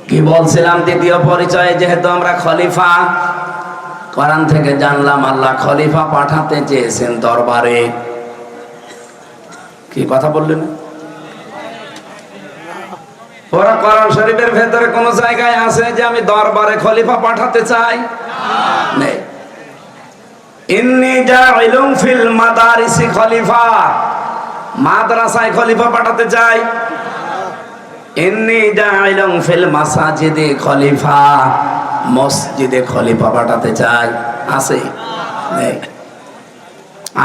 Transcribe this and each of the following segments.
কি বলছিলাম? দ্বিতীয় পরিচয়ে যেহেতু আমরা খলিফা, কোরআন থেকে জানলাম আল্লাহ খলিফা পাঠাতে চেয়েছেন দরবারে। কি কথা বললেন? ওরা কোরআন শরীফের ভেতরে কোন জায়গায় আছে যে আমি দরবারে খলিফা পাঠাতে চাই? নেই। ইন্নী জাইলুন ফিল মাদারিসি খলিফা, মাদ্রাসায় খলিফা পাঠাতে চাই। ইন্নী জাইলুন ফিল মাসাজিদি খলিফা, মসজিদে খলিফা পাঠাতে চাই। আছে? নেই।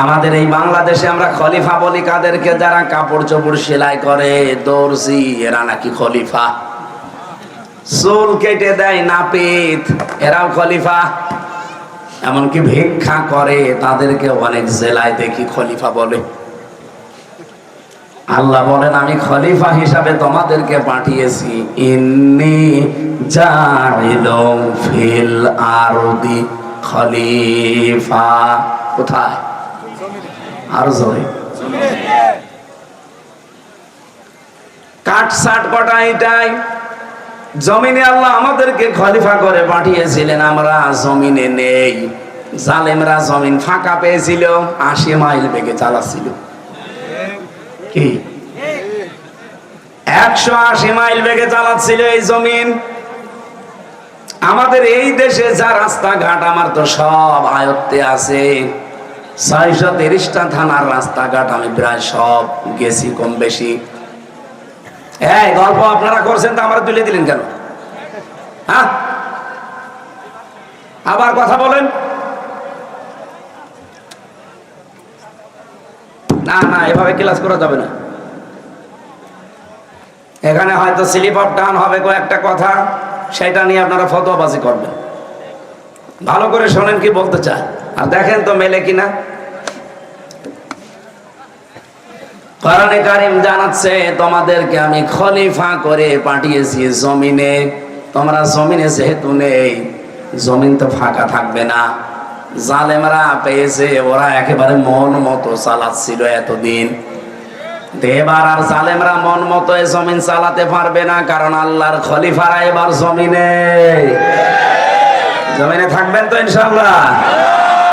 আমাদের এই বাংলাদেশে আমরা খলিফা বলি কাদেরকে? যারা কাপড় চোপড় সেলাই করে, দর্জি, এরা নাকি খলিফা। চুল কেটে দেয় নাপিত, এরাও খলিফা। এমনকি ভিক্ষা করে, তাদেরকে অনেক জেলায় দেখি খলিফা বলে। আল্লাহ বলেন আমি খলিফা হিসাবে তোমাদেরকে পাঠিয়েছি। ইন্নী জাইলুন ফিল আরদি খলিফা। কোথায়? আর জোরে। কাঠ সাট কটা এটাই জমিনে আল্লাহ আমাদেরকে খলিফা করে পাঠিয়েছিলেন। আমরা জমিনে নেই। জালেমরা জমিন ফাঁকা পেয়েছিল, 80 মাইল বেগে চালাচ্ছিল। কি 180 মাইল বেগে চালাচ্ছিল এই জমিন। আমাদের এই দেশে যা রাস্তাঘাট আমার তো সব আয়ত্তে আছে। 630টা থানার রাস্তাঘাট আমি প্রায় সব গেছি কম বেশি। এই গল্প আপনারা করছেন তো আমার তুলে দিলেন কেন? হ্যাঁ, আবার কথা বলেন না। না, এভাবে ক্লাস করা যাবে না। এখানে হয়তো স্লিপ অফ টান হবে কয়েকটা কথা, সেটা নিয়ে আপনারা ফতোয়াবাজি করবেন। ভালো করে শোনেন কি বলতে চায়, আর দেখেন তো মেলে কিনা। কোরআনে কারীম জানাচ্ছে তোমাদেরকে আমি খলিফা করে পাঠিয়েছি জমিনে। তোমরা জমিনে যেহেতু নেই, জমিন তো ফাঁকা থাকবে না। জালেমরা পেয়েছে, ওরা একেবারে মন মতো চালাচ্ছিল এতদিন। এবার আর জালেমরা মন মতো এই জমিন চালাতে পারবে না, কারণ আল্লাহর খলিফারা এবার জমিনে থাকবেন তো ইনশাআল্লাহ।